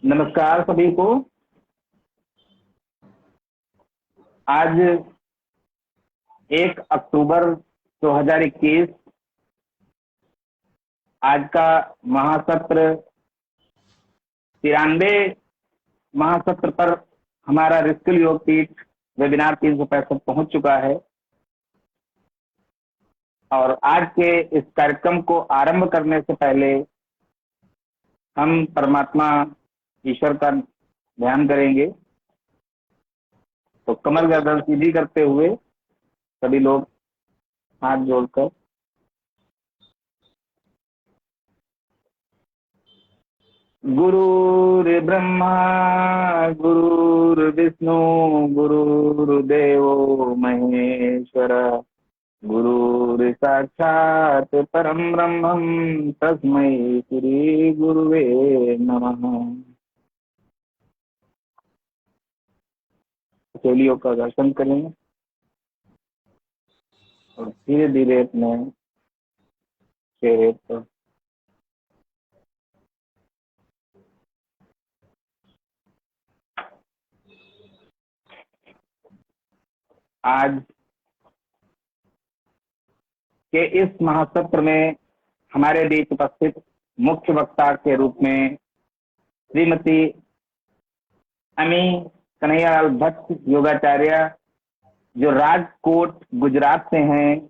नमस्कार सभी को। आज 1 अक्टूबर 2021 आज का महासत्र 93 महासत्र पर हमारा ऋषिकुल योग पीठ वेबिनार 365 पहुंच चुका है और आज के इस कार्यक्रम को आरंभ करने से पहले हम परमात्मा ईश्वर का ध्यान करेंगे। तो कमर गर्दन सीधी करते हुए सभी लोग हाथ जोड़कर गुरुर्ब्रह्मा गुरुर्विष्णु गुरुर्देवो महेश्वर गुरुर्साक्षात् परम ब्रह्म तस्मै श्री गुरुवे नमः। शैलियों का दर्शन करें और धीरे धीरे अपने चेहरे पर आज के इस महासत्र में हमारे बीच उपस्थित मुख्य वक्ता के रूप में श्रीमती अमी कन्हैयालाल भट्ट योगाचार्य, जो राजकोट गुजरात से हैं,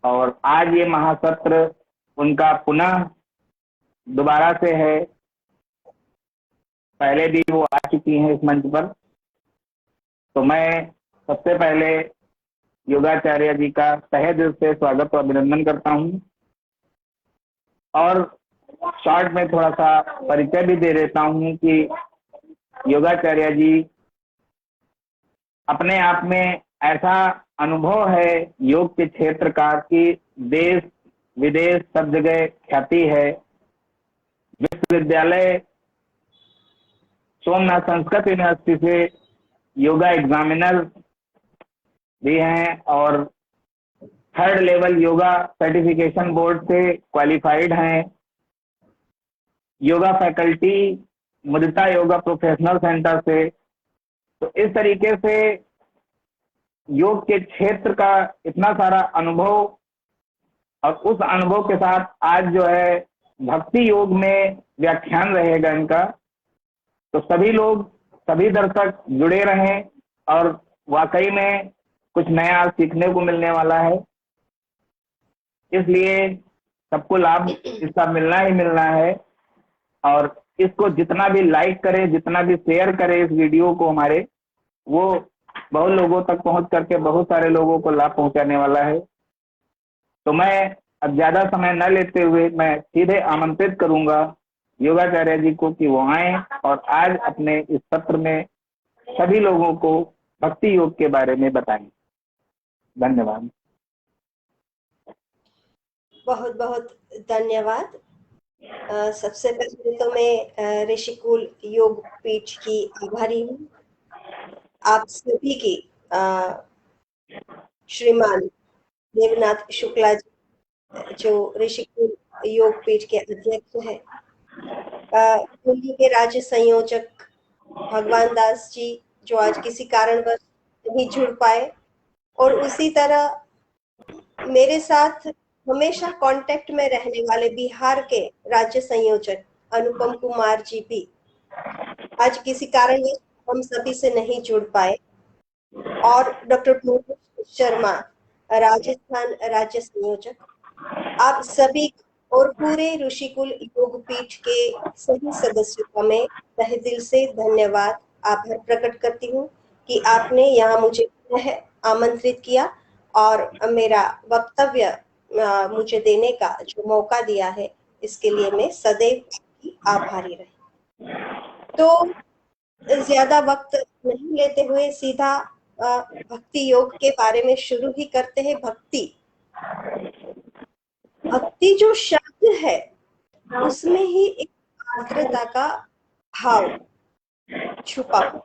और आज ये महासत्र उनका पुनः दोबारा से है। पहले भी वो आ चुकी हैं इस मंच पर। तो मैं सबसे पहले योगाचार्य जी का तहे दिल से स्वागत और अभिनंदन करता हूं और शॉर्ट में थोड़ा सा परिचय भी दे देता हूं कि योगाचार्य जी अपने आप में ऐसा अनुभव है योग के क्षेत्र का कि देश विदेश सब जगह ख्याति है। विश्वविद्यालय सोमनाथ संस्कृत यूनिवर्सिटी से योगा एग्जामिनर भी हैं और 3rd level yoga certification board से क्वालिफाइड हैं। योगा फैकल्टी मुदिता योगा प्रोफेशनल सेंटर से। तो इस तरीके से योग के क्षेत्र का इतना सारा अनुभव और उस अनुभव के साथ आज जो है भक्ति योग में व्याख्यान रहेगा इनका। तो सभी लोग, सभी दर्शक जुड़े रहें और वाकई में कुछ नया सीखने को मिलने वाला है, इसलिए सबको लाभ इसका मिलना ही मिलना है। और इसको जितना भी लाइक करे, जितना भी शेयर करे इस वीडियो को हमारे, वो बहुत लोगों तक पहुंच करके बहुत सारे लोगों को लाभ पहुंचाने वाला है। तो मैं अब ज्यादा समय न लेते हुए मैं सीधे आमंत्रित करूंगा योगाचार्य जी को कि वो आए और आज अपने इस सत्र में सभी लोगों को भक्ति योग के बारे में बताएं। धन्यवाद। बहुत बहुत धन्यवाद। सबसे पहले तो मैं ऋषिकुल योग पीठ की आभारी हूँ। आप सभी की श्रीमान देवनाथ शुक्ला जी, जो ऋषिकुल योग पीठ के अध्यक्ष है, दिल्ली के राज्य संयोजक भगवान दास जी, जो आज किसी कारणवश नहीं जुड़ पाए, और उसी तरह मेरे साथ हमेशा कांटेक्ट में रहने वाले बिहार के राज्य संयोजक अनुपम कुमार जी भी आज किसी कारण हम सभी से नहीं जुड़ पाए, और डॉक्टर भुवनेश शर्मा राजस्थान राज्य संयोजक, आप सभी और पूरे ऋषिकुल योग पीठ के सभी सदस्यों का मैं तहे दिल से धन्यवाद, आभार प्रकट करती हूँ कि आपने यहाँ मुझे आमंत्रित किया और मेरा वक्तव्य मुझे देने का जो मौका दिया है, इसके लिए मैं सदैव आभारी रही। तो ज्यादा वक्त नहीं लेते हुए सीधा भक्ति योग के बारे में शुरू ही करते हैं। भक्ति जो शब्द है उसमें ही एक आर्द्रता का भाव छुपा हुआ,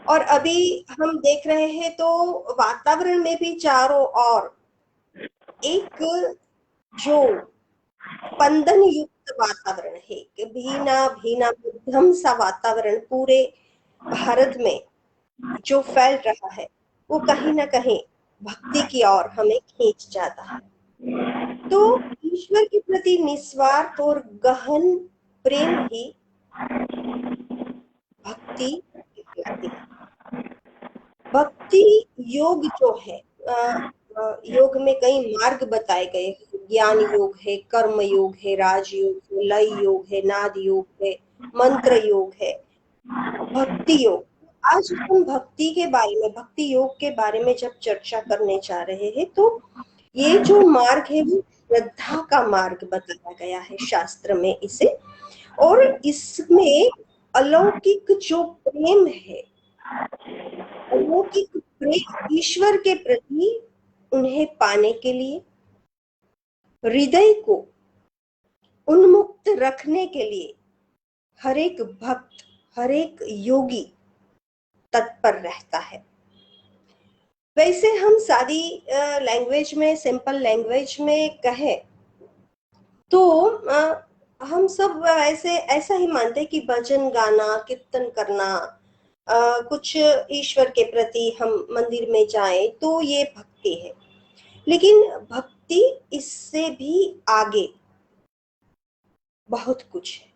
और अभी हम देख रहे हैं तो वातावरण में भी चारों ओर एक जो स्पंदन युक्त वातावरण है, कि भीना भीना मध्यम सा वातावरण पूरे भारत में जो फैल रहा है, वो कहीं ना कहीं भक्ति की ओर हमें खींच जाता है। तो ईश्वर के प्रति निस्वार्थ और गहन प्रेम ही भक्ति कहलाती है। भक्ति योग जो है, योग में कई मार्ग बताए गए हैं। ज्ञान योग है, कर्म योग है, राजयोग है, लय योग है, नाद योग है, मंत्र योग है, भक्ति योग। आज हम भक्ति के बारे में, भक्ति योग के बारे में जब चर्चा करने जा रहे हैं, तो ये जो मार्ग है वो श्रद्धा का मार्ग बताया गया है शास्त्र में इसे। और इसमें अलौकिक जो प्रेम है, अलौकिक प्रेम ईश्वर के प्रति, उन्हें पाने के लिए, हृदय को उन्मुक्त रखने के लिए हर एक भक्त, हर एक योगी तत्पर रहता है। वैसे हम सादी लैंग्वेज में, सिंपल लैंग्वेज में कहें तो हम सब ऐसे ऐसा ही मानते हैं कि भजन गाना, कीर्तन करना, कुछ ईश्वर के प्रति हम मंदिर में जाएं तो ये भक्ति है। लेकिन भक्ति इससे भी आगे बहुत कुछ है।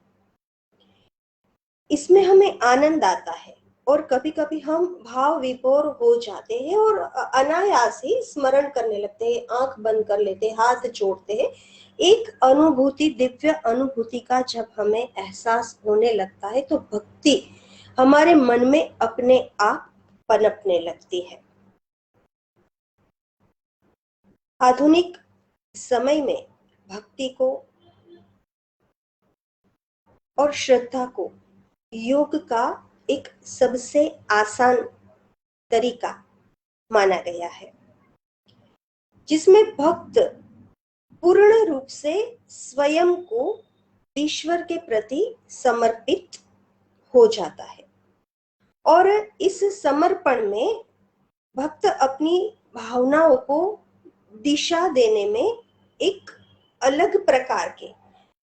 इसमें हमें आनंद आता है और कभी कभी हम भाव विभोर हो जाते हैं और अनायास ही स्मरण करने लगते हैं, आंख बंद कर लेते हैं, हाथ जोड़ते हैं। एक अनुभूति, दिव्य अनुभूति का जब हमें एहसास होने लगता है तो भक्ति हमारे मन में अपने आप पनपने लगती है। आधुनिक समय में भक्ति को और श्रद्धा को योग का एक सबसे आसान तरीका माना गया है, जिसमें भक्त पूर्ण रूप से स्वयं को ईश्वर के प्रति समर्पित हो जाता है। और इस समर्पण में भक्त अपनी भावनाओं को दिशा देने में एक अलग प्रकार के,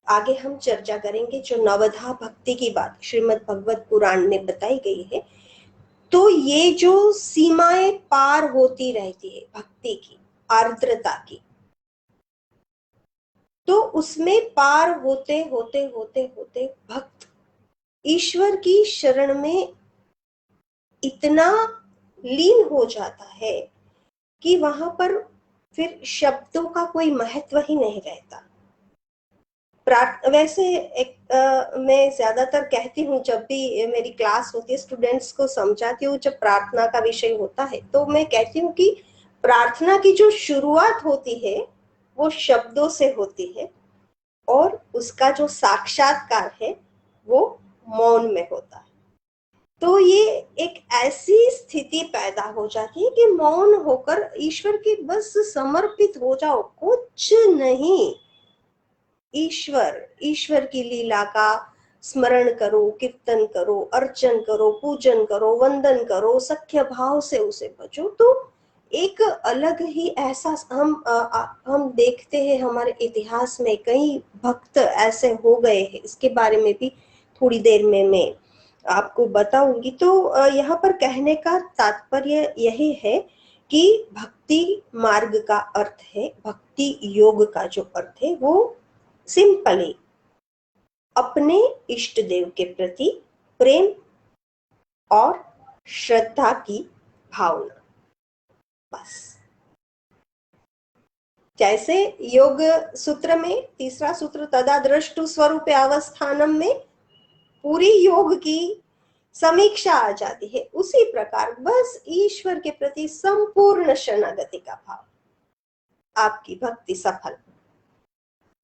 आगे हम चर्चा करेंगे, जो नवधा भक्ति की बात श्रीमद् भगवत पुराण में बताई गई है, तो ये जो सीमाएं पार होती रहती है भक्ति की, आर्द्रता की, तो उसमें पार होते होते होते होते भक्त ईश्वर की शरण में इतना लीन हो जाता है कि वहां पर फिर शब्दों का कोई महत्व ही नहीं रहता। वैसे मैं ज्यादातर कहती हूँ, जब भी मेरी क्लास होती है, स्टूडेंट्स को समझाती हूँ, जब प्रार्थना का विषय होता है तो मैं कहती हूँ कि प्रार्थना की जो शुरुआत होती है वो शब्दों से होती है और उसका जो साक्षात्कार है वो मौन में होता है। तो ये एक ऐसी स्थिति पैदा हो जाती है कि मौन होकर ईश्वर के बस समर्पित हो जाओ, कुछ नहीं। ईश्वर की लीला का स्मरण करो, कीर्तन करो, अर्चन करो, पूजन करो, वंदन करो, सख्य भाव से उसे भजो। तो एक अलग ही एहसास हम देखते हैं हमारे इतिहास में कई भक्त ऐसे हो गए हैं। इसके बारे में भी थोड़ी देर में मैं आपको बताऊंगी। तो यहाँ पर कहने का तात्पर्य यही है कि भक्ति मार्ग का अर्थ है, भक्ति योग का जो अर्थ है वो सिंपली अपने इष्ट देव के प्रति प्रेम और श्रद्धा की भावना, बस। जैसे योग सूत्र में तीसरा सूत्र तदा दृष्टु स्वरूप अवस्थानम में पूरी योग की समीक्षा आ जाती है, उसी प्रकार बस ईश्वर के प्रति संपूर्ण शरणागति का भाव, आपकी भक्ति सफल।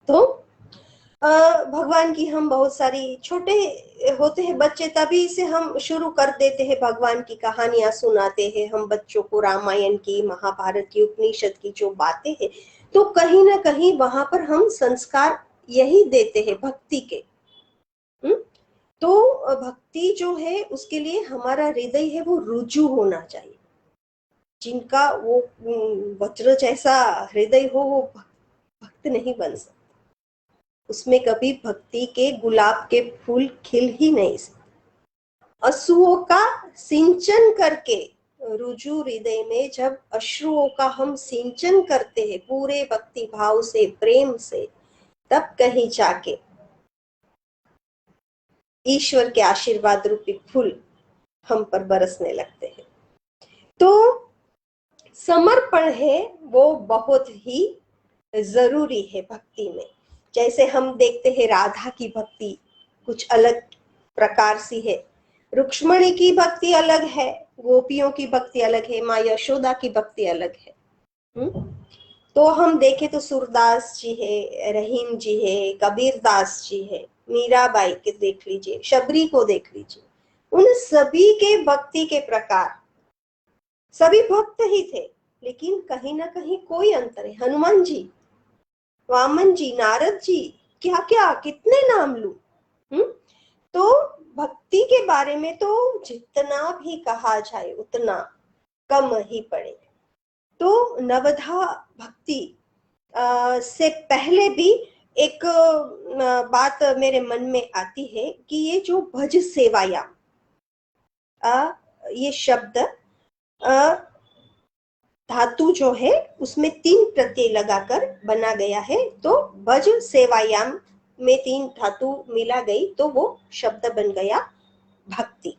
तो भगवान की हम बहुत सारी, छोटे होते हैं बच्चे तभी से हम शुरू कर देते हैं, भगवान की कहानियां सुनाते हैं हम बच्चों को, रामायण की, महाभारत की, उपनिषद की जो बातें हैं, तो कहीं ना कहीं वहां पर हम संस्कार यही देते हैं भक्ति के। तो भक्ति जो है उसके लिए हमारा हृदय है वो रुजु होना चाहिए। जिनका वो वज्र जैसा हृदय हो, वो भक्त नहीं बन सकता। उसमें कभी भक्ति के गुलाब के फूल खिल ही नहीं सकते। अश्रुओं का सिंचन करके, रुजु हृदय में जब अश्रुओं का हम सिंचन करते हैं पूरे भक्ति भाव से, प्रेम से, तब कहीं जाके ईश्वर के आशीर्वाद रूपी फूल हम पर बरसने लगते हैं। तो समर्पण है वो बहुत ही जरूरी है भक्ति में। जैसे हम देखते हैं राधा की भक्ति कुछ अलग प्रकार सी है, रुक्ष्मणी की भक्ति अलग है, गोपियों की भक्ति अलग है, माँ यशोदा की भक्ति अलग है। तो हम देखें तो सूरदास जी है, रहीम जी है, कबीर दास जी है, मीराबाई के देख लीजिए, शबरी को देख लीजिए। उन सभी के भक्ति के प्रकार, सभी भक्त ही थे, लेकिन कहीं ना कहीं कोई अंतर है। हनुमान जी, वामन जी, नारद जी, क्या क्या कितने नाम लूं। तो भक्ति के बारे में तो जितना भी कहा जाए उतना कम ही पड़े। तो नवधा भक्ति से पहले भी एक बात मेरे मन में आती है कि ये जो भज सेवायाम, ये शब्द धातु जो है उसमें 3 प्रत्यय लगाकर बना गया है। तो भज सेवायाम में 3 धातु मिला गई तो वो शब्द बन गया भक्ति।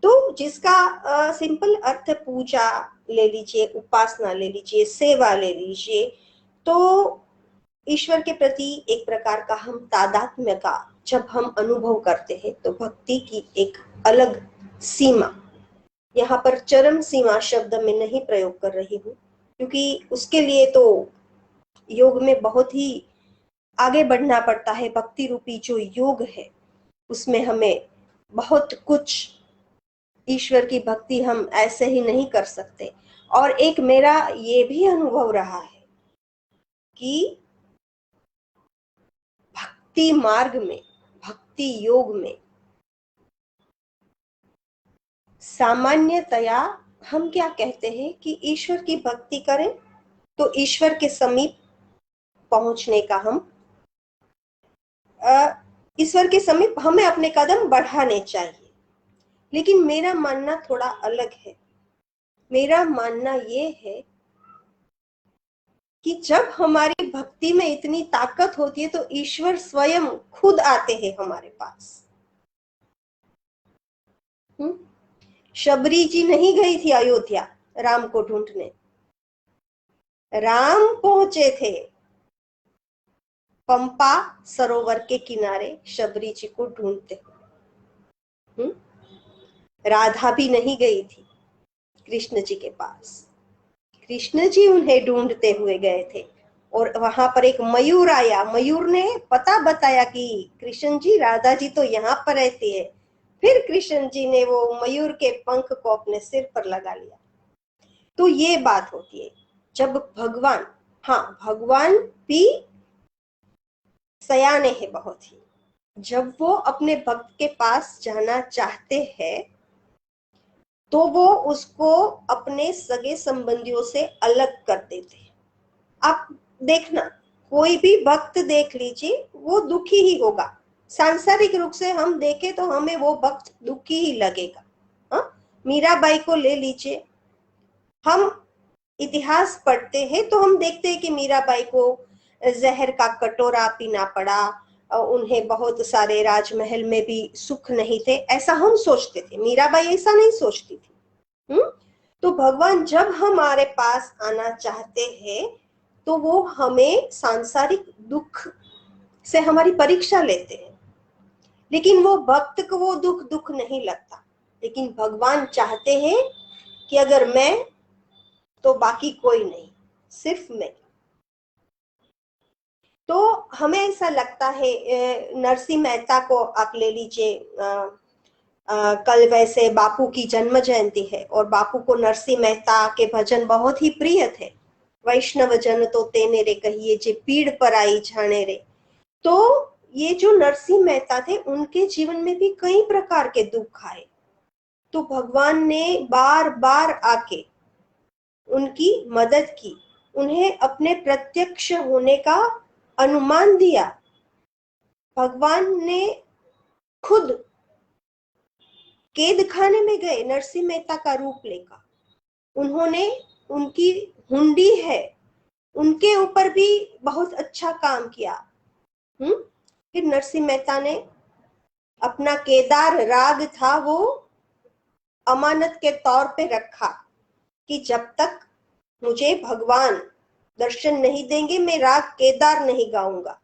तो जिसका सिंपल अर्थ पूजा ले लीजिए, उपासना ले लीजिए, सेवा ले लीजिए। तो ईश्वर के प्रति एक प्रकार का हम तादात्म्य का जब हम अनुभव करते हैं तो भक्ति की एक अलग सीमा, यहाँ पर चरम सीमा शब्द में नहीं प्रयोग कर रही हूँ, क्योंकि उसके लिए तो योग में बहुत ही आगे बढ़ना पड़ता है। भक्ति रूपी जो योग है उसमें हमें बहुत कुछ, ईश्वर की भक्ति हम ऐसे ही नहीं कर सकते। और एक मेरा ये भी अनुभव रहा है कि भक्ति मार्ग में, भक्ति योग में सामान्यतया हम क्या कहते हैं कि ईश्वर की भक्ति करें तो ईश्वर के समीप पहुंचने का हम ईश्वर के समीप हमें अपने कदम बढ़ाने चाहिए। लेकिन मेरा मानना थोड़ा अलग है। मेरा मानना ये है कि जब हमारी भक्ति में इतनी ताकत होती है तो ईश्वर स्वयं खुद आते हैं हमारे पास। शबरी जी नहीं गई थी अयोध्या राम को ढूंढने, राम पहुंचे थे पंपा सरोवर के किनारे शबरी जी को ढूंढते हुए। राधा भी नहीं गई थी कृष्ण जी के पास, कृष्ण जी उन्हें ढूंढते हुए गए थे। और वहां पर एक मयूर आया, मयूर ने पता बताया कि कृष्ण जी, राधा जी तो यहाँ पर रहती है। फिर कृष्ण जी ने वो मयूर के पंख को अपने सिर पर लगा लिया। तो ये बात होती है जब भगवान, हाँ भगवान भी सयाने हैं बहुत ही, जब वो अपने भक्त के पास जाना चाहते हैं तो वो उसको अपने सगे संबंधियों से अलग कर देते हैं। आप देखना, कोई भी भक्त देख लीजिए वो दुखी ही होगा। सांसारिक रूप से हम देखें तो हमें वो भक्त दुखी ही लगेगा। मीराबाई को ले लीजिए, हम इतिहास पढ़ते हैं तो हम देखते हैं कि मीराबाई को जहर का कटोरा पीना पड़ा, उन्हें बहुत सारे राजमहल में भी सुख नहीं थे, ऐसा हम सोचते थे। मीराबाई ऐसा नहीं सोचती थी। तो भगवान जब हमारे पास आना चाहते हैं तो वो हमें सांसारिक दुख से हमारी परीक्षा लेते हैं, लेकिन वो भक्त को वो दुख नहीं लगता। लेकिन भगवान चाहते हैं कि अगर मैं तो बाकी कोई नहीं, सिर्फ मैं। तो हमें ऐसा लगता है, नरसिंह मेहता को आप ले लीजिए, कल वैसे बापू की जन्म जयंती है और बापू को नरसिंह मेहता के भजन बहुत ही प्रिय थे। वैष्णव जन तो तेने रे कहिए जे पीड़ पर आई जाने रे। तो ये जो नरसिंह मेहता थे उनके जीवन में भी कई प्रकार के दुख आए, तो भगवान ने बार बार आके उनकी मदद की, उन्हें अपने प्रत्यक्ष होने का अनुमान दिया। भगवान ने खुद कैद खाने में गए नरसिंह मेहता का रूप लेकर। उन्होंने, उनकी हुंडी है, उनके ऊपर भी बहुत अच्छा काम किया। फिर नरसिंह मेहता ने अपना केदार राग था वो अमानत के तौर पे रखा कि जब तक मुझे भगवान दर्शन नहीं देंगे मैं राग केदार नहीं गाऊंगा।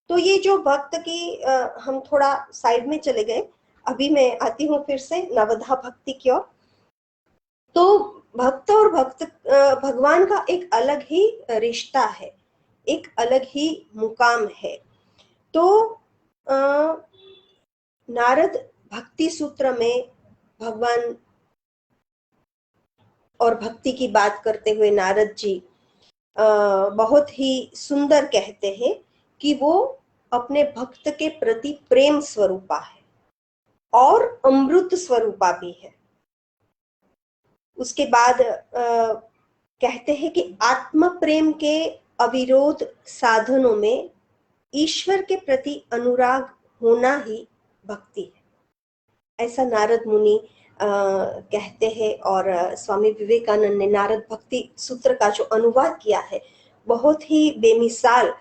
तो ये जो भक्त की हम थोड़ा साइड में चले गए, अभी मैं आती हूँ फिर से नवधा भक्ति की ओर। तो भक्त और भगवान का एक अलग ही रिश्ता है, एक अलग ही मुकाम है। तो नारद भक्ति सूत्र में भगवान और भक्ति की बात करते हुए नारद जी बहुत ही सुंदर कहते हैं कि वो अपने भक्त के प्रति प्रेम स्वरूपा है और अमृत स्वरूपा भी है। उसके बाद कहते हैं कि आत्म प्रेम के अविरोध साधनों में ईश्वर के प्रति अनुराग होना ही भक्ति है, ऐसा नारद मुनि कहते हैं। और स्वामी विवेकानंद ने नारद भक्ति सूत्र का जो अनुवाद किया है बहुत ही बेमिसाल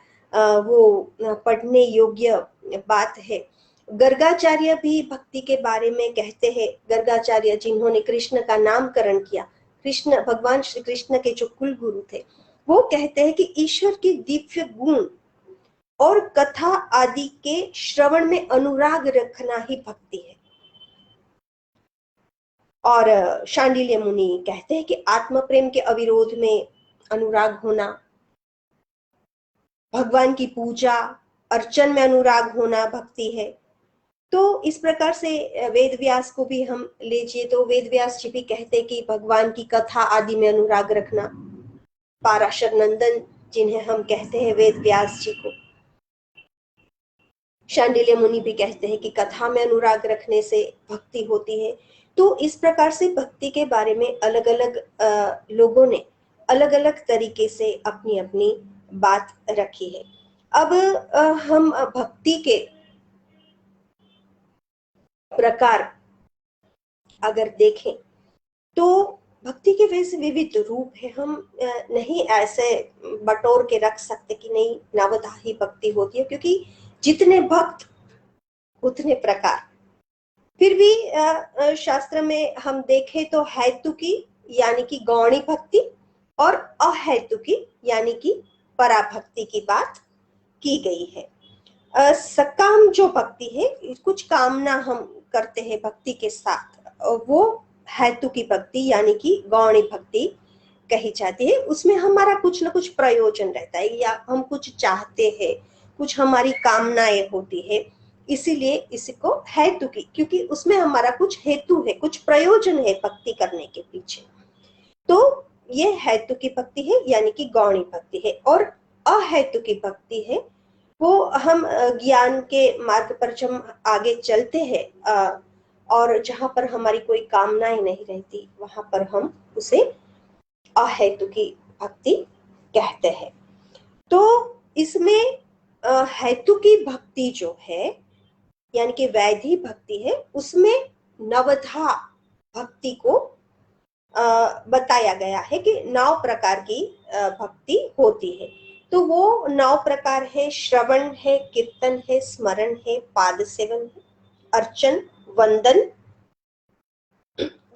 वो पढ़ने योग्य बात है। गर्गाचार्य भी भक्ति के बारे में कहते हैं। गर्गाचार्य जिन्होंने कृष्ण का नामकरण किया, कृष्ण भगवान श्री कृष्ण के जो कुल गुरु थे, वो कहते हैं कि ईश्वर की दिव्य गुण और कथा आदि के श्रवण में अनुराग रखना ही भक्ति है। और शांडिल्य मुनि कहते हैं कि आत्म प्रेम के अविरोध में अनुराग होना, भगवान की पूजा अर्चन में अनुराग होना भक्ति है। तो इस प्रकार से वेद व्यास को भी हम लीजिए तो वेद व्यास जी भी कहते हैं कि भगवान की कथा आदि में अनुराग रखना। पाराशर नंदन जिन्हें हम कहते हैं वेद व्यास जी को, शांडिल्य मुनि भी कहते हैं कि कथा में अनुराग रखने से भक्ति होती है। तो इस प्रकार से भक्ति के बारे में अलग अलग लोगों ने अलग अलग तरीके से अपनी अपनी बात रखी है। अब हम भक्ति के प्रकार अगर देखें तो भक्ति के वैसे विविध रूप है। हम नहीं ऐसे बटोर के रख सकते कि नहीं नवधा ही भक्ति होती है, क्योंकि जितने भक्त उतने प्रकार। फिर भी शास्त्र में हम देखें तो हेतुकी यानी कि गौणी भक्ति और अहेतुकी यानी कि पराभक्ति की बात की गई है। सकाम जो भक्ति है, कुछ कामना हम करते हैं भक्ति के साथ, वो हेतुकी भक्ति यानी कि गौणी भक्ति कही जाती है। उसमें हमारा कुछ ना कुछ प्रयोजन रहता है या हम कुछ चाहते हैं, कुछ हमारी कामनाएं होती है, इसीलिए इसको हेतुकी, क्योंकि उसमें हमारा कुछ हेतु है, कुछ प्रयोजन है भक्ति करने के पीछे। तो ये हेतुकी भक्ति है यानी कि गौणी भक्ति है। और अहेतुकी भक्ति है वो हम ज्ञान के मार्ग पर जब आगे चलते हैं और जहां पर हमारी कोई कामनाएं नहीं रहती, वहां पर हम उसे अहेतुकी भक्ति कहते हैं। तो इसमें हेतुकी भक्ति जो है यानी कि वैधि भक्ति है, उसमें नवधा भक्ति को बताया गया है कि 9 प्रकार की भक्ति होती है। तो वो 9 प्रकार है, श्रवण है, कीर्तन है, स्मरण है, पाद सेवन है, अर्चन, वंदन,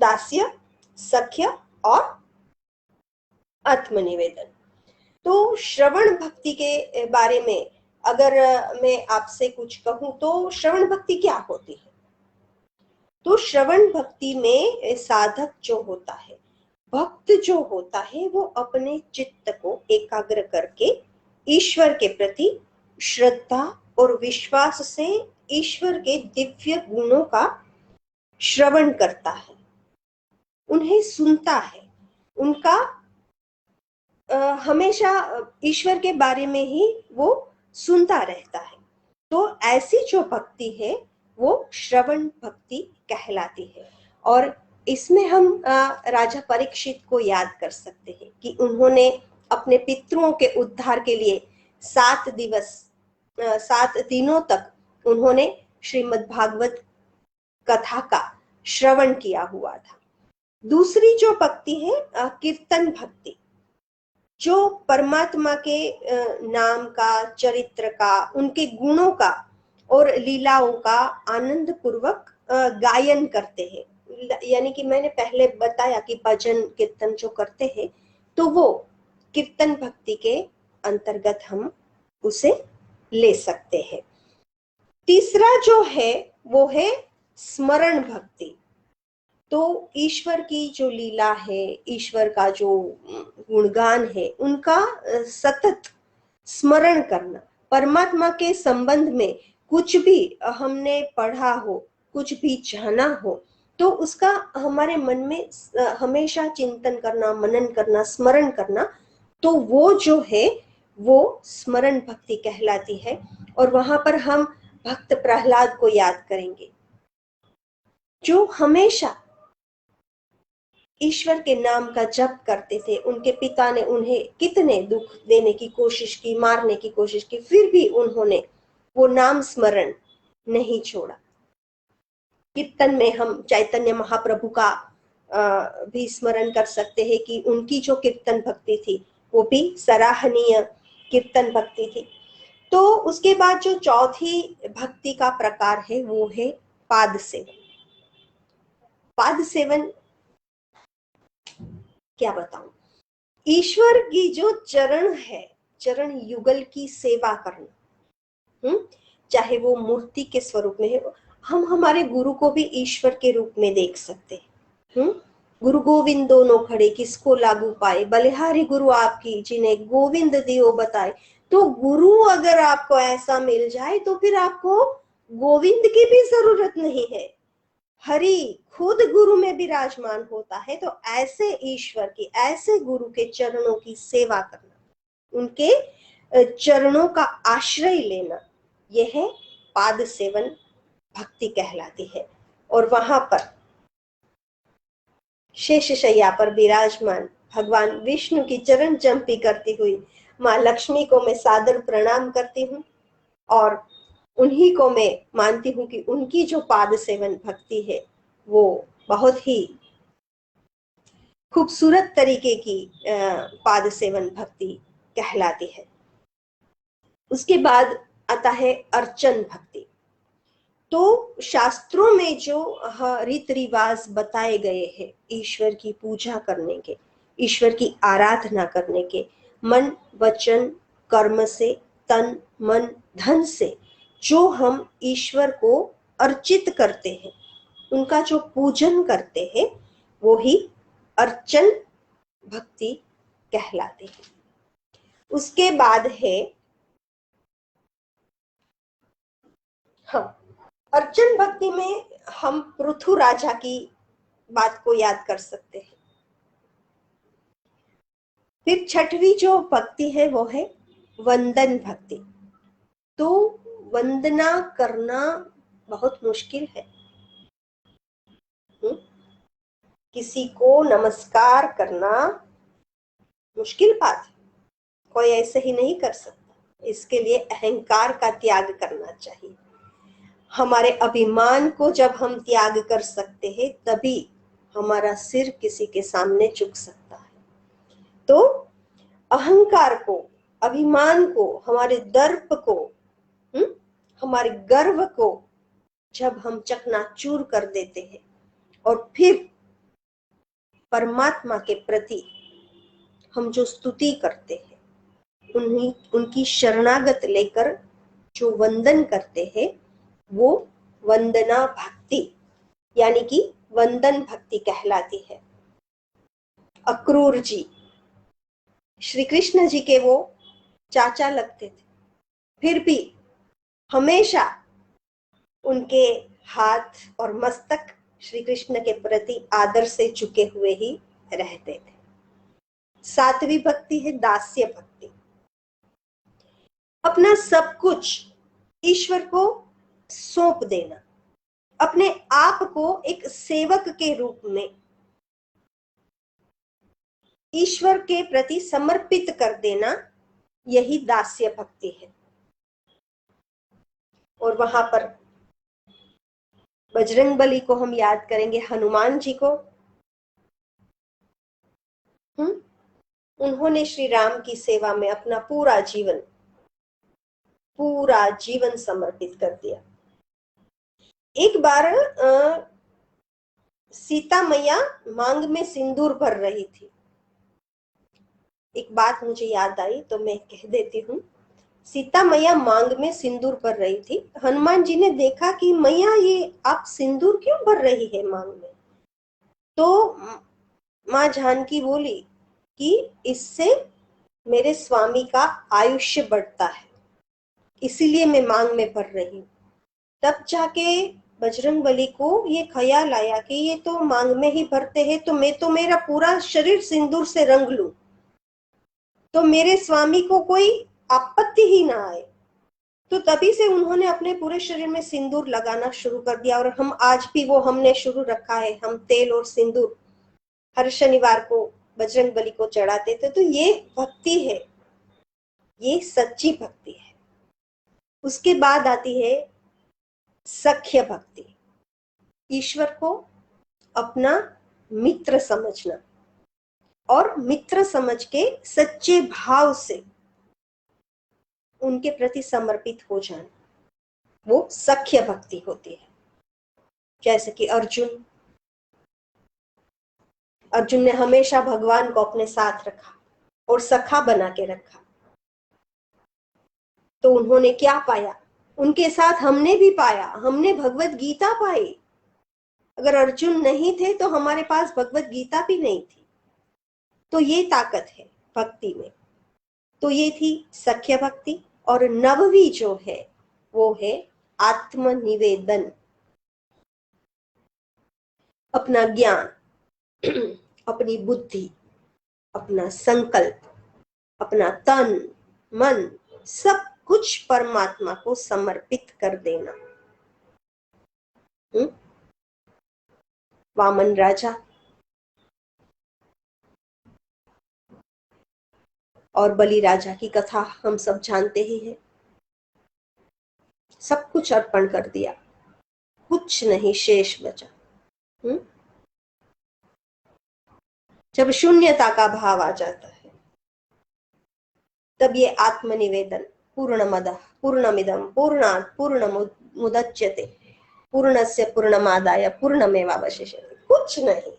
दास्य, सख्य और आत्मनिवेदन। तो श्रवण भक्ति के बारे में अगर मैं आपसे कुछ कहूं तो श्रवण भक्ति क्या होती है? तो श्रवण भक्ति में साधक जो होता है, भक्त जो होता है, वो अपने चित्त को एकाग्र करके ईश्वर के प्रति श्रद्धा और विश्वास से ईश्वर के दिव्य गुणों का श्रवण करता है, उन्हें सुनता है, उनका हमेशा ईश्वर के बारे में ही वो सुनता रहता है। तो ऐसी जो भक्ति है वो श्रवण भक्ति कहलाती है। और इसमें हम राजा परीक्षित को याद कर सकते हैं कि उन्होंने अपने पितरों के उद्धार के लिए 7 दिनों तक उन्होंने श्रीमद् भागवत कथा का श्रवण किया हुआ था। दूसरी जो भक्ति है कीर्तन भक्ति, जो परमात्मा के नाम का, चरित्र का, उनके गुणों का और लीलाओं का आनंद पूर्वक गायन करते हैं। यानी कि मैंने पहले बताया कि भजन कीर्तन जो करते हैं तो वो कीर्तन भक्ति के अंतर्गत हम उसे ले सकते हैं। तीसरा जो है वो है स्मरण भक्ति। तो ईश्वर की जो लीला है, ईश्वर का जो गुणगान है, उनका सतत स्मरण करना। परमात्मा के संबंध में कुछ भी हमने पढ़ा हो, कुछ भी जाना हो, तो उसका हमारे मन में हमेशा चिंतन करना, मनन करना, स्मरण करना, तो वो जो है वो स्मरण भक्ति कहलाती है। और वहां पर हम भक्त प्रहलाद को याद करेंगे, जो हमेशा ईश्वर के नाम का जप करते थे। उनके पिता ने उन्हें कितने दुख देने की कोशिश की, मारने की कोशिश की, फिर भी उन्होंने वो नाम स्मरण नहीं छोड़ा। कीर्तन में हम चैतन्य महाप्रभु का भी स्मरण कर सकते हैं कि उनकी जो कीर्तन भक्ति थी वो भी सराहनीय कीर्तन भक्ति थी। तो उसके बाद जो चौथी भक्ति का प्रकार है वो है पाद सेवन। पाद सेवन क्या बताऊं, ईश्वर की जो चरण है, चरण युगल की सेवा करना, चाहे वो मूर्ति के स्वरूप में है। हम हमारे गुरु को भी ईश्वर के रूप में देख सकते हैं। गुरु गोविंद दोनों खड़े, किसको लागू पाए, बलिहारी गुरु आपकी, जिन्हें गोविंद दियो बताए। तो गुरु अगर आपको ऐसा मिल जाए तो फिर आपको गोविंद की भी जरूरत नहीं है, हरि खुद गुरु में विराजमान होता है। तो ऐसे ईश्वर की, ऐसे गुरु के चरणों की सेवा करना, उनके चरणों का आश्रय लेना, यह है पाद सेवन भक्ति कहलाती है। और वहां पर शेषशैया पर विराजमान भगवान विष्णु की चरण चंपी करती हुई माँ लक्ष्मी को मैं सादर प्रणाम करती हूँ, और उन्हीं को मैं मानती हूँ कि उनकी जो पाद सेवन भक्ति है वो बहुत ही खूबसूरत तरीके की पाद सेवन भक्ति कहलाती है। उसके बाद आता है अर्चन भक्ति। तो शास्त्रों में जो रीत रिवाज बताए गए हैं ईश्वर की पूजा करने के, ईश्वर की आराधना करने के, मन वचन कर्म से, तन मन धन से जो हम ईश्वर को अर्चित करते हैं, उनका जो पूजन करते हैं, वो ही अर्चन भक्ति कहलाते हैं। उसके बाद है अर्चन भक्ति में हम पृथु राजा की बात को याद कर सकते हैं। फिर छठवीं जो भक्ति है वो है वंदन भक्ति। तो वंदना करना बहुत मुश्किल है। किसी को नमस्कार करना मुश्किल बात है, कोई ऐसे ही नहीं कर सकता। इसके लिए अहंकार का त्याग करना चाहिए। हमारे अभिमान को जब हम त्याग कर सकते हैं तभी हमारा सिर किसी के सामने झुक सकता है। तो अहंकार को, अभिमान को, हमारे दर्प को, हमारे गर्व को जब हम चकनाचूर कर देते हैं और फिर परमात्मा के प्रति हम जो स्तुति करते हैं, उनकी शरणागत लेकर जो वंदन करते हैं, वो वंदना भक्ति यानी कि वंदन भक्ति कहलाती है। अक्रूर जी श्री कृष्ण जी के वो चाचा लगते थे, फिर भी हमेशा उनके हाथ और मस्तक श्री कृष्ण के प्रति आदर से झुके हुए ही रहते थे। सातवीं भक्ति है दास्य भक्ति। अपना सब कुछ ईश्वर को सौंप देना, अपने आप को एक सेवक के रूप में ईश्वर के प्रति समर्पित कर देना, यही दास्य भक्ति है। और वहां पर बजरंगबली को हम याद करेंगे, हनुमान जी को। उन्होंने श्री राम की सेवा में अपना पूरा जीवन समर्पित कर दिया। एक बार सीता मैया मांग में सिंदूर भर रही थी। एक बात मुझे याद आई तो मैं कह देती हूँ। सीता मैया मांग में सिंदूर भर रही थी। हनुमान जी ने देखा कि मैया, ये आप सिंदूर क्यों भर रही है मांग में? तो माँ जानकी बोली कि इससे मेरे स्वामी का आयुष्य बढ़ता है, इसीलिए मैं मांग में भर रही हूँ। तब जाके बजरंगबली को ये ख्याल आया कि ये तो मांग में ही भरते हैं, तो मैं तो मेरा पूरा शरीर सिंदूर से रंग लूं, तो मेरे स्वामी को कोई आपत्ति ही ना आए। तो तभी से उन्होंने अपने पूरे शरीर में सिंदूर लगाना शुरू कर दिया। और हम आज भी वो हमने शुरू रखा है। हम तेल और सिंदूर हर शनिवार को बजरंगबली को चढ़ाते थे। तो ये भक्ति है, ये सच्ची भक्ति है। उसके बाद आती है सख्य भक्ति। ईश्वर को अपना मित्र समझना और मित्र समझ के सच्चे भाव से उनके प्रति समर्पित हो जाना, वो सख्य भक्ति होती है। जैसे कि अर्जुन ने हमेशा भगवान को अपने साथ रखा और सखा बना के रखा। तो उन्होंने क्या पाया? उनके साथ हमने भी पाया, हमने भगवत गीता पाई। अगर अर्जुन नहीं थे तो हमारे पास भगवत गीता भी नहीं थी। तो ये ताकत है भक्ति में। तो ये थी सख्य भक्ति। और नववी जो है वो है आत्मनिवेदन। अपना ज्ञान, अपनी बुद्धि, अपना संकल्प, अपना तन मन सब कुछ परमात्मा को समर्पित कर देना। वामन राजा और बलि राजा की कथा हम सब जानते ही हैं। सब कुछ अर्पण कर दिया, कुछ नहीं शेष बचा। जब शून्यता का भाव आ जाता है तब ये आत्मनिवेदन, पूर्णमदः पूर्णमिदं पूर्णात् पूर्णमुदच्यते पूर्णस्य पूर्णमादाय पूर्णमेवावशिष्यते। कुछ नहीं,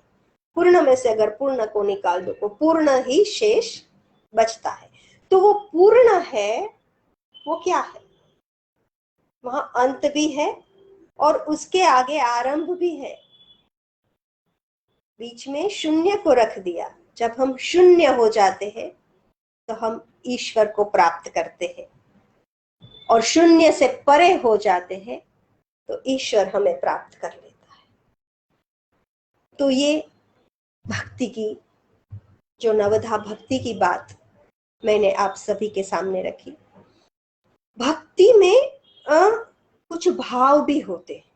पूर्ण में से अगर पूर्ण को निकाल दो तो पूर्ण ही शेष बचता है। तो वो पूर्ण है, वो क्या है? वहां अंत भी है और उसके आगे आरंभ भी है। बीच में शून्य को रख दिया। जब हम शून्य हो जाते हैं तो हम ईश्वर को प्राप्त करते हैं, और शून्य से परे हो जाते हैं तो ईश्वर हमें प्राप्त कर लेता है। तो ये भक्ति की, जो नवधा भक्ति की बात मैंने आप सभी के सामने रखी। भक्ति में कुछ भाव भी होते हैं।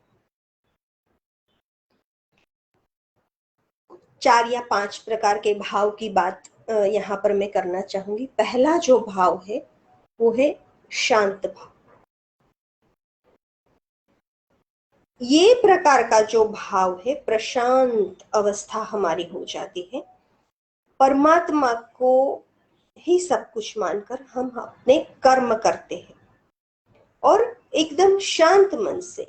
4 या 5 प्रकार के भाव की बात यहाँ पर मैं करना चाहूंगी। पहला जो भाव है वो है शांत भाव। ये प्रकार का जो भाव है, प्रशांत अवस्था हमारी हो जाती है। परमात्मा को ही सब कुछ मानकर हम अपने कर्म करते हैं और एकदम शांत मन से,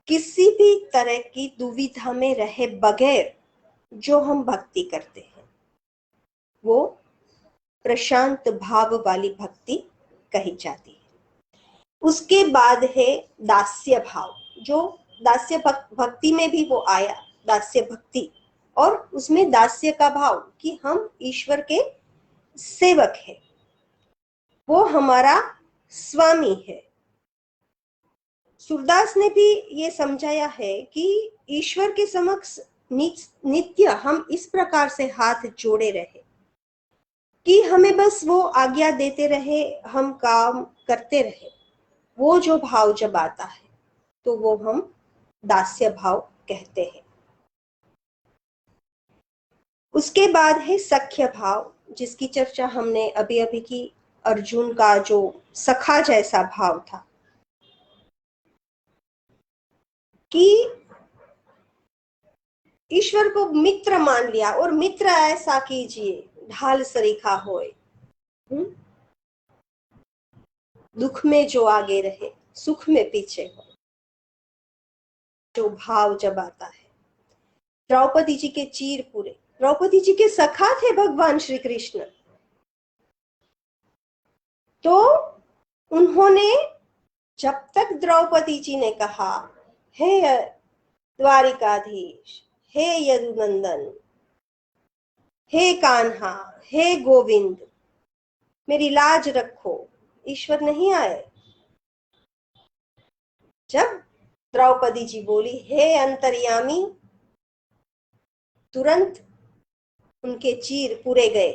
किसी भी तरह की दुविधा में रहे बगैर जो हम भक्ति करते हैं वो प्रशांत भाव वाली भक्ति कही जाती है। उसके बाद है दास्य भाव। जो दास्य भक्ति में भी वो आया, दास्य भक्ति, और उसमें दास्य का भाव कि हम ईश्वर के सेवक हैं, वो हमारा स्वामी है। सूरदास ने भी ये समझाया है कि ईश्वर के समक्ष नित्य हम इस प्रकार से हाथ जोड़े रहे कि हमें बस वो आज्ञा देते रहे, हम काम करते रहे। वो जो भाव जब आता है तो वो हम दास्य भाव कहते हैं। उसके बाद है सख्य भाव, जिसकी चर्चा हमने अभी अभी की। अर्जुन का जो सखा जैसा भाव था कि ईश्वर को मित्र मान लिया, और मित्र ऐसा कीजिए ढाल सरीखा होए, दुख में जो आगे रहे, सुख में पीछे हो, जो भाव जब आता है। द्रौपदी जी के चीर पूरे, द्रौपदी जी के सखा थे भगवान श्री कृष्ण, तो उन्होंने जब तक द्रौपदी जी ने कहा हे द्वारिकाधीश, हे यदुनंदन, हे कान्हा, हे गोविंद, मेरी लाज रखो, ईश्वर नहीं आए। जब द्रौपदी जी बोली हे अंतर्यामी, तुरंत उनके चीर पूरे गए,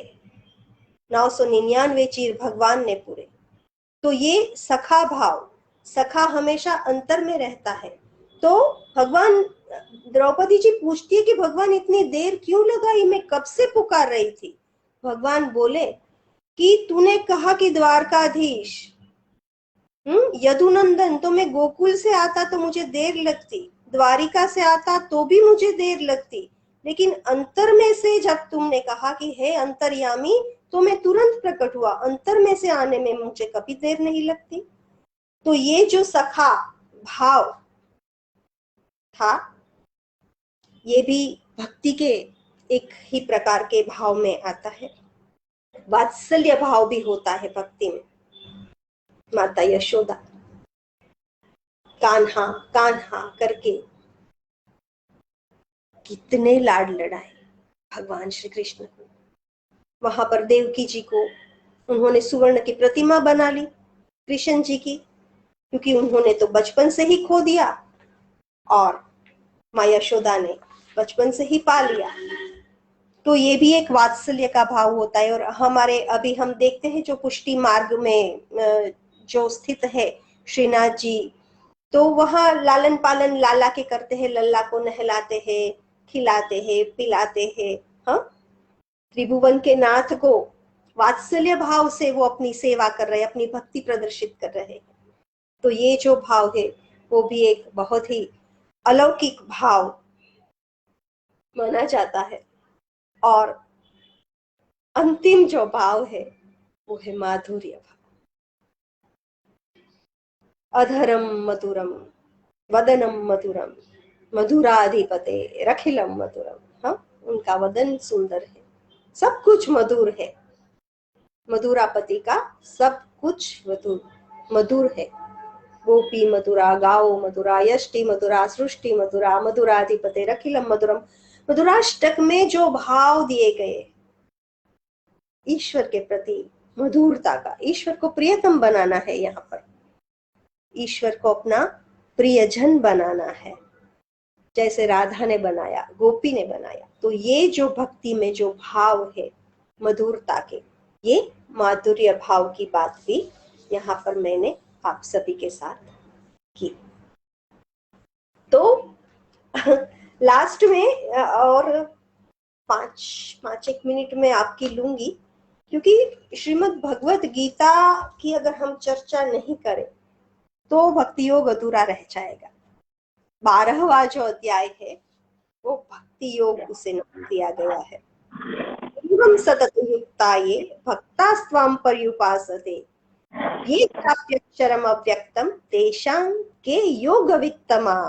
999 चीर भगवान ने पूरे। तो ये सखा भाव, सखा हमेशा अंतर में रहता है। तो भगवान, द्रौपदी जी पूछती है कि भगवान इतनी देर क्यों लगाई, मैं कब से पुकार रही थी। भगवान बोले कि तूने कहा कि द्वारकाधीश, यदुनंदन, तो मैं गोकुल से आता तो मुझे देर लगती, द्वारिका से आता तो भी मुझे देर लगती, लेकिन अंतर में से जब तुमने कहा कि हे अंतर्यामी, तो मैं तुरंत प्रकट हुआ। अंतर में से आने में मुझे कभी देर नहीं लगती। तो ये जो सखा भाव था, ये भी भक्ति के एक ही प्रकार के भाव में आता है। वात्सल्य भाव भी होता है भक्ति में। माता यशोदा कान्हा कान्हा करके कितने लाड लड़ाए भगवान श्री कृष्ण को। वहां पर देवकी जी को उन्होंने सुवर्ण की प्रतिमा बना ली कृष्ण जी की, क्योंकि उन्होंने तो बचपन से ही खो दिया और माँ यशोदा ने बचपन से ही पा लिया। तो ये भी एक वात्सल्य का भाव होता है। और हमारे अभी हम देखते हैं जो पुष्टि मार्ग में जो स्थित है श्रीनाथ जी, तो वहां लालन पालन लाला के करते हैं, लल्ला को नहलाते हैं, खिलाते हैं, पिलाते हैं। हाँ, त्रिभुवन के नाथ को वात्सल्य भाव से वो अपनी सेवा कर रहे हैं, अपनी भक्ति प्रदर्शित कर रहे हैं। तो ये जो भाव है वो भी एक बहुत ही अलौकिक भाव माना जाता है। और अंतिम जो भाव है वो है माधुर्य भाव। अधरम मधुरम वदनम मधुरम मधुराधिपते रखिलम मधुरम। हाँ, उनका वदन सुंदर है, सब कुछ मधुर है। मधुरापति का सब कुछ मधुर है। गोपी मधुरा, गाओ मधुरा, यष्टि मधुरा, सृष्टि मधुरा, मधुराधिपते रखिलम मधुरम। मधुराष्टक में जो भाव दिए गए ईश्वर के प्रति मधुरता का, ईश्वर को प्रियतम बनाना है, यहाँ पर ईश्वर को अपना प्रियजन बनाना है, जैसे राधा ने बनाया, गोपी ने बनाया। तो ये जो भक्ति में जो भाव है मधुरता के, ये माधुर्य भाव की बात भी यहाँ पर मैंने आप सभी के साथ की। तो लास्ट में और 5 मिनट में आपकी लूंगी, क्योंकि श्रीमद् भगवत गीता की अगर हम चर्चा नहीं करें तो भक्ति योग अधूरा रह जाएगा। 12वां जो अध्याय है वो भक्ति योग उसे नाम दिया गया है। एवं सतत युक्ताये भक्तास्त्वां पर्युपासते ये प्राप्यक्षरम अव्यक्तम तेषां के योग वित्तमा।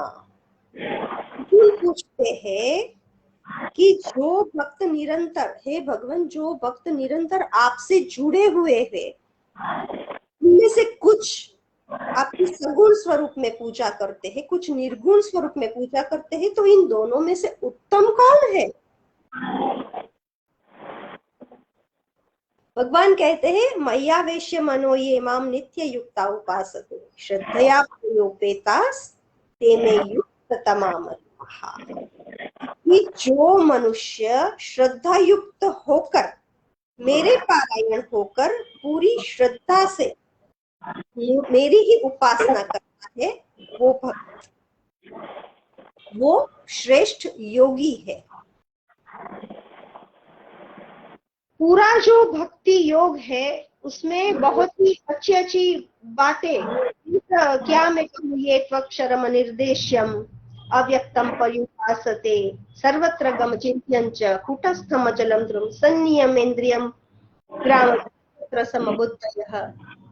पूछते हैं कि जो भक्त निरंतर, हे भगवान, जो भक्त निरंतर आपसे जुड़े हुए हैं, उनमें से कुछ आपके सगुण स्वरूप में पूजा करते हैं, कुछ निर्गुण स्वरूप में पूजा करते हैं, तो इन दोनों में से उत्तम कौन है? भगवान कहते हैं मय्यावेश्य मनो ये माम नित्य युक्ता उपासते श्रद्धया प्रयोपेतास ते मे युक्त तमामः। कि जो मनुष्य श्रद्धा युक्त होकर, मेरे पारायण होकर पूरी श्रद्धा से मेरी ही उपासना करता करता है वो भक्त, वो श्रेष्ठ योगी है। पूरा जो भक्ति योग है उसमें बहुत ही अच्छी अच्छी बातें, क्या मैं कहूँ, ये त्वक्षरम निर्देश्यम अव्यक्तम पर्युपासते सर्वत्र गम चिंत्यं च कूटस्थम अचलम ध्रुवं संनियमेन्द्रियम ग्राम समबुद्धयः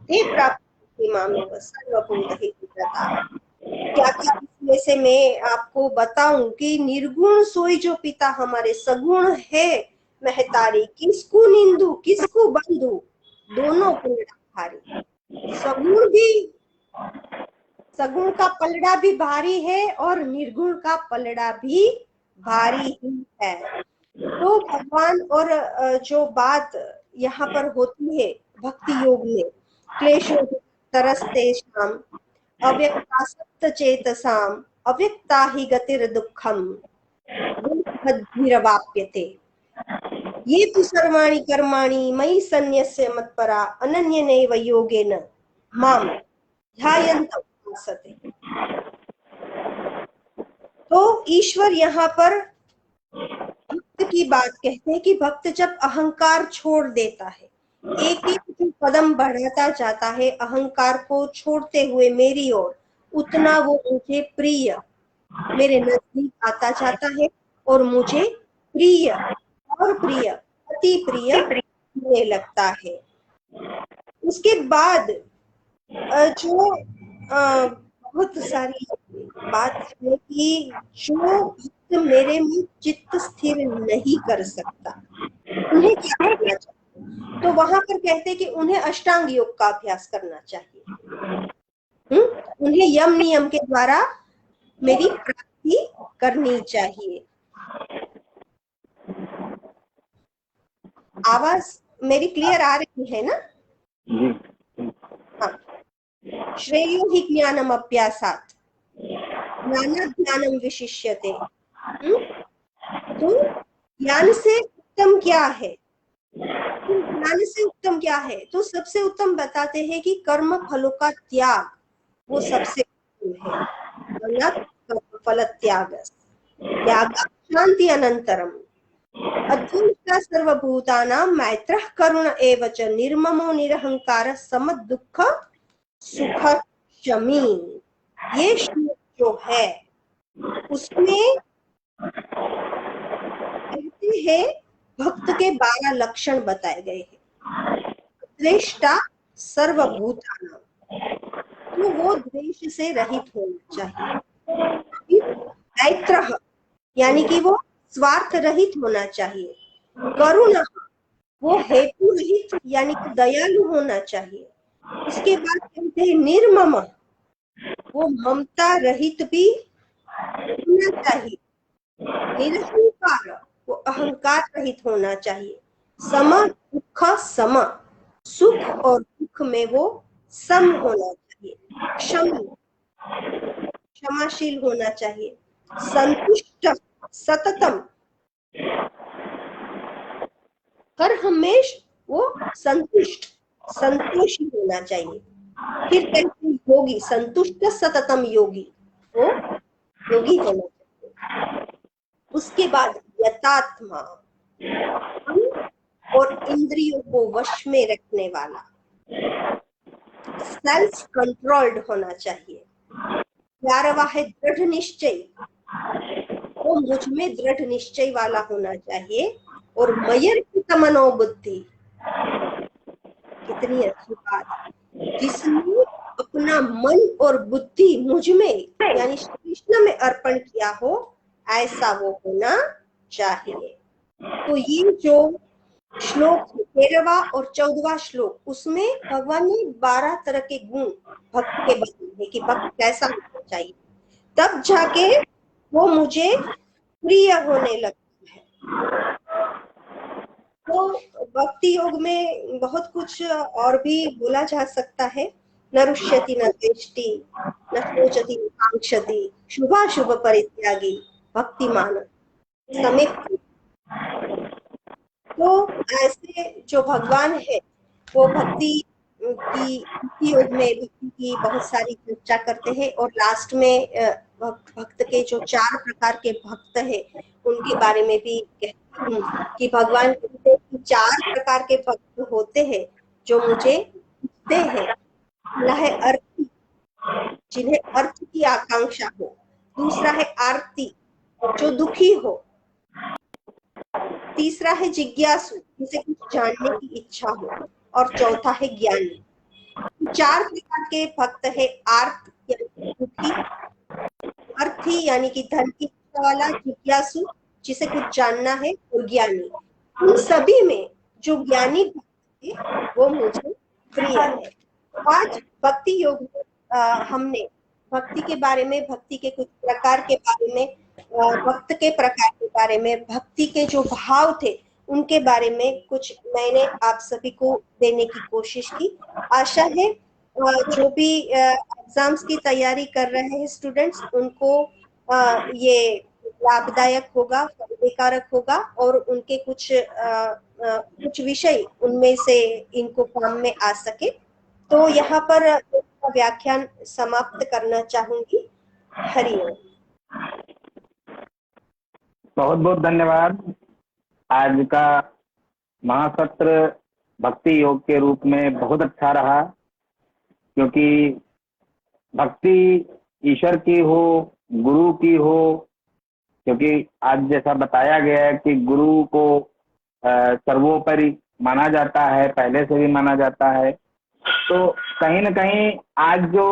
ते प्राप्ति मामेव सर्वभूतहित प्रदा। क्या क्या इसमें से मैं आपको बताऊं कि निर्गुण सोई जो पिता हमारे सगुण है महतारी, किसको निंदु किसको बंधु दोनों पलड़ा भारी। सगुण का पलड़ा भी भारी है और निर्गुण का पलड़ा भी भारी ही है। तो भगवान और जो बात यहाँ पर होती है भक्ति योग में, क्लेशो तरसते शाम अव्यक्तासक्त चेतसाम अव्यक्ता ही गतिर दुखम भद्भिरवाप्यते ये तु सर्वाणि कर्माणि मयि सन्न्यस्य मत्परा अनन्यनैव योगेन माम ध्यायन्त उपासते। तो ईश्वर यहाँ पर भक्त की बात कहते हैं कि भक्त जब अहंकार छोड़ देता है, एक एक कदम बढ़ाता जाता है अहंकार को छोड़ते हुए मेरी ओर, उतना वो मुझे प्रिय, मेरे नजदीक आता जाता है और मुझे प्रिय और प्रिय, अति प्रिय होने लगता है। उसके बाद जो बहुत सारी बात है कि जो भक्त मेरे में चित्त स्थिर नहीं कर सकता उन्हें क्या करना चाहिए? तो वहां पर कहते हैं कि उन्हें अष्टांग योग का अभ्यास करना चाहिए। उन्हें यम नियम के द्वारा मेरी प्राप्ति करनी चाहिए। आवाज मेरी क्लियर आ रही है ना? हाँ। श्रेयो हि ज्ञानम अभ्यासात् ज्ञानम विशिष्यते। तो ज्ञान से उत्तम क्या है? ज्ञान से उत्तम क्या है? तो सबसे उत्तम बताते हैं कि कर्म फलों का त्याग वो सबसे उत्तम है। फल त्याग शांति अनंतरम अद्वैता सर्वभूतानां मैत्रः करुण एव च निर्ममो निरहंकार समद दुख सुख शमी। ये श्लोक जो है उसमें कहते हैं भक्त के 12 लक्षण बताए गए हैं। द्वेष्टा सर्वभूतानां, तो वो द्वेष से रहित होना चाहिए। मैत्रः यानी कि वो स्वार्थ रहित होना चाहिए। करुण वो हेतु रहित यानी कि दयालु होना चाहिए। उसके बाद कहते हैं निर्मम, वो ममता रहित भी होना चाहिए। निरहंकार वो अहंकार रहित होना चाहिए। सम दुख सम, सुख और दुख में वो सम होना चाहिए। क्षमी क्षमाशील होना चाहिए। संतुष्ट सततम, हर हमेश वो संतोषी होना चाहिए। फिर कहते हैं योगी, संतुष्ट सततम योगी, वो योगी होना चाहिए। उसके बाद यथात्मा और इंद्रियों को वश में रखने वाला, सेल्फ कंट्रोल्ड होना चाहिए। 11वां है दृढ़ निश्चय, वो मुझ में दृढ़ निश्चय वाला होना चाहिए। और मयर्पित मनोबुद्धि, कितनी अच्छी बात, जिसने अपना मन और बुद्धि मुझ में यानी श्री कृष्ण में अर्पण किया हो, ऐसा वो होना चाहिए। तो ये जो श्लोक 13वां और 14वां श्लोक, उसमें भगवान ने 12 तरह के गुण भक्त के बताए कि भक्त कैसा होना चाहिए, तब जाके वो मुझे प्रिय होने लगता है। तो भक्ति योग में बहुत कुछ और भी बोला जा सकता है। न रुष्यति न द्वेष्टि न शोचति न कांक्षति शुभाशुभ परित्यागी भक्तिमान समित। तो ऐसे जो भगवान है वो भक्ति की योग में भक्ति की बहुत सारी चर्चा करते हैं और लास्ट में भक्त के जो 4 प्रकार के भक्त हैं उनके बारे में भी कहती हूँ कि भगवान कहते हैं कि 4 प्रकार के भक्त होते हैं जो मुझे पूजते हैं। पहला है अर्थी, जिन्हें अर्थ की आकांक्षा हो। दूसरा है आरती, जो दुखी हो। तीसरा है जिज्ञासु, जिसे कुछ जानने की इच्छा हो। और चौथा है ज्ञानी। 4 प्रकार के भक्त है आर्त यानी दुखी, अर्थी यानी कि धन की इच्छा वाला, जिज्ञासु जिसे कुछ जानना है, और ज्ञानी। उन सभी में जो ज्ञानी भक्त है वो मुझे प्रिय है। आज भक्ति योग में हमने भक्ति के बारे में, भक्ति के कुछ प्रकार के बारे में, भक्त के प्रकार के बारे में, भक्ति के जो भाव थे उनके बारे में कुछ मैंने आप सभी को देने की कोशिश की। आशा है जो भी एग्जाम्स की तैयारी कर रहे हैं स्टूडेंट्स, उनको ये लाभदायक होगा, फायदेकारक होगा और उनके कुछ विषय उनमें से इनको काम में आ सके। तो यहाँ पर व्याख्यान समाप्त करना चाहूंगी। हरिओम। बहुत बहुत धन्यवाद। आज का महासत्र भक्ति योग के रूप में बहुत अच्छा रहा, क्योंकि भक्ति ईश्वर की हो, गुरु की हो, क्योंकि आज जैसा बताया गया है कि गुरु को सर्वोपरि माना जाता है, पहले से भी माना जाता है। तो कहीं न कहीं आज जो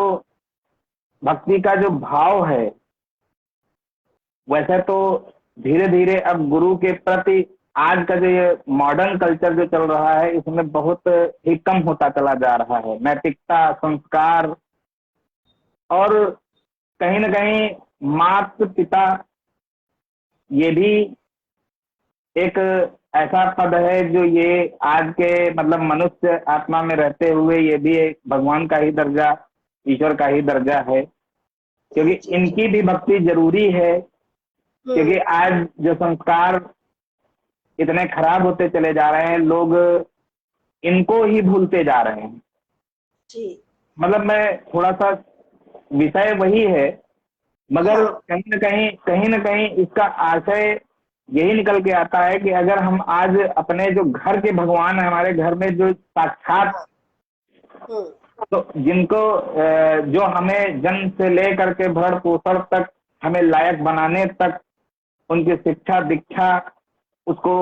भक्ति का जो भाव है, वैसे तो धीरे धीरे अब गुरु के प्रति आज का जो ये मॉडर्न कल्चर जो चल रहा है, इसमें बहुत ही कम होता चला जा रहा है। नैतिकता, संस्कार और कहीं न कहीं माता पिता, ये भी एक ऐसा पद है जो ये आज के मतलब मनुष्य आत्मा में रहते हुए ये भी एक भगवान का ही दर्जा, ईश्वर का ही दर्जा है, क्योंकि इनकी भी भक्ति जरूरी है। क्योंकि आज जो संस्कार इतने खराब होते चले जा रहे हैं, लोग इनको ही भूलते जा रहे हैं जी। मतलब मैं थोड़ा सा विषय वही है, मगर हाँ। कहीं न कहीं इसका आशय यही निकल के आता है कि अगर हम आज अपने जो घर के भगवान है, हमारे घर में जो साक्षात, तो जिनको जो हमें जन्म से लेकर के भरण पोषण तक हमें लायक बनाने तक उनकी शिक्षा दीक्षा उसको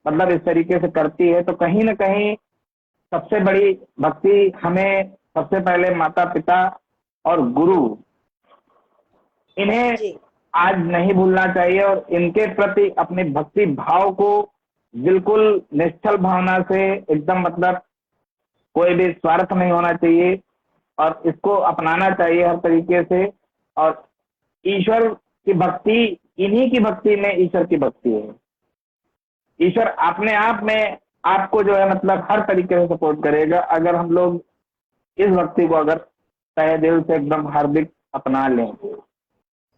मतलब इस तरीके से करती है, तो कहीं न कहीं सबसे बड़ी भक्ति हमें सबसे पहले माता पिता और गुरु, इन्हें आज नहीं भूलना चाहिए और इनके प्रति अपने भक्ति भाव को बिल्कुल निश्चल भावना से एकदम मतलब कोई भी स्वार्थ नहीं होना चाहिए और इसको अपनाना चाहिए हर तरीके से। और ईश्वर की भक्ति, इन्हीं की भक्ति में ईश्वर की भक्ति है। ईश्वर अपने आप में आपको जो है मतलब हर तरीके से सपोर्ट करेगा, अगर हम लोग इस भक्ति को अगर तहे दिल से एकदम हार्दिक अपना लें।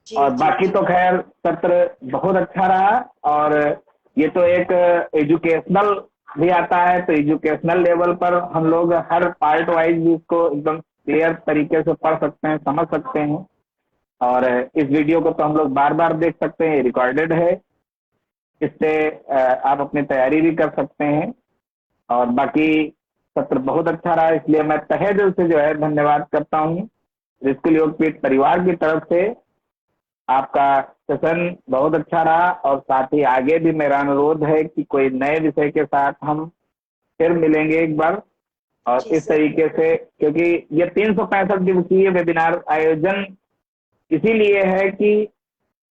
और बाकी तो खैर सत्र बहुत अच्छा रहा, और ये तो एक एजुकेशनल भी आता है, तो एजुकेशनल लेवल पर हम लोग हर पार्ट वाइज इसको एकदम क्लियर तरीके से पढ़ सकते हैं, समझ सकते हैं। और इस वीडियो को तो हम लोग बार बार देख सकते हैं, रिकॉर्डेड है, इससे आप अपनी तैयारी भी कर सकते हैं। और बाकी सत्र बहुत अच्छा रहा, इसलिए मैं तहे दिल से जो है धन्यवाद करता हूँ ऋषिकुल योगपीठ परिवार की तरफ से। आपका सेशन बहुत अच्छा रहा, और साथ ही आगे भी मेरा अनुरोध है कि कोई नए विषय के साथ हम फिर मिलेंगे एक बार। और इस तरीके से, क्योंकि ये 365 दिवसीय वेबिनार आयोजन इसीलिए है कि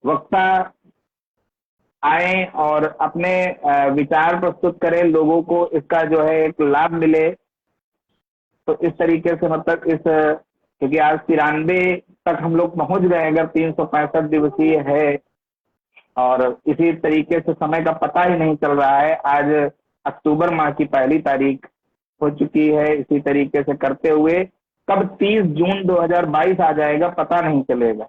वक्ता आए और अपने विचार प्रस्तुत करें, लोगों को इसका जो है एक लाभ मिले। तो इस तरीके से मतलब इस, क्योंकि आज 93 तक हम लोग पहुंच गए, अगर 365 दिवसीय है, और इसी तरीके से समय का पता ही नहीं चल रहा है। आज अक्टूबर माह की 1 तारीख हो चुकी है, इसी तरीके से करते हुए कब 30 जून 2022 आ जाएगा पता नहीं चलेगा।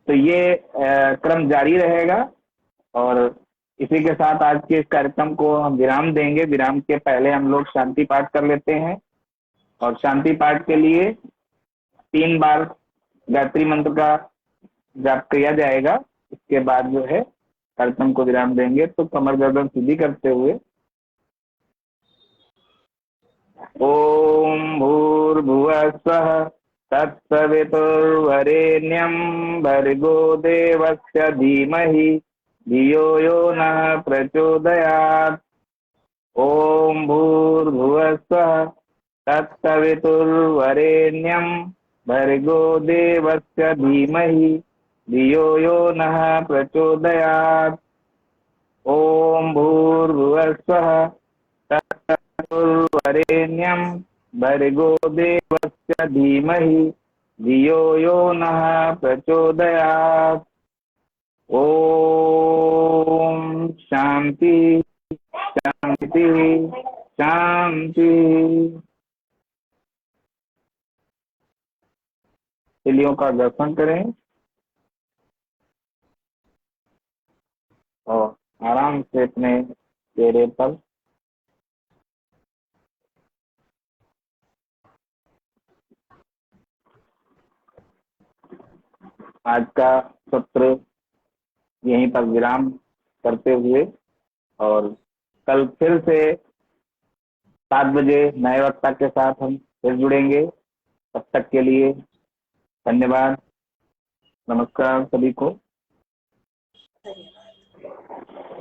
तो ये क्रम जारी रहेगा, और इसी के साथ आज के इस कार्यक्रम को हम विराम देंगे। विराम के पहले हम लोग शांति पाठ कर लेते हैं। और शांति पाठ के लिए 3 बार गायत्री मंत्र का जाप किया जाएगा। इसके बाद जो है कार्यक्रम को विराम देंगे। तो कमर गर्दन सीधी करते हुए ओम भूर्भुवः स्वः तत्सवितुर्वरेण्यं भर्गो देवस्य धीमहि धियो यो नः प्रचोदयात्। ओम भूर्भुवः स्वः तत्सवितुर्वरेण्यं भर्गो देवस्य धीमहि धियो यो नः प्रचोदयात्। ओम भूर्भुवः स्वः तत्सवितुर्वरेण्यं भर्गो देवस्य धीमहि धियो यो नः प्रचोदयात्। ओम शांति शांति शांति। तिलियों का दर्शन करें और आराम से अपने चेहरे पर आज का सत्र यहीं पर विराम करते हुए और कल फिर से 7 बजे नए वक्ता के साथ हम फिर जुड़ेंगे। तब तक के लिए धन्यवाद। नमस्कार सभी को। धन्यवाद।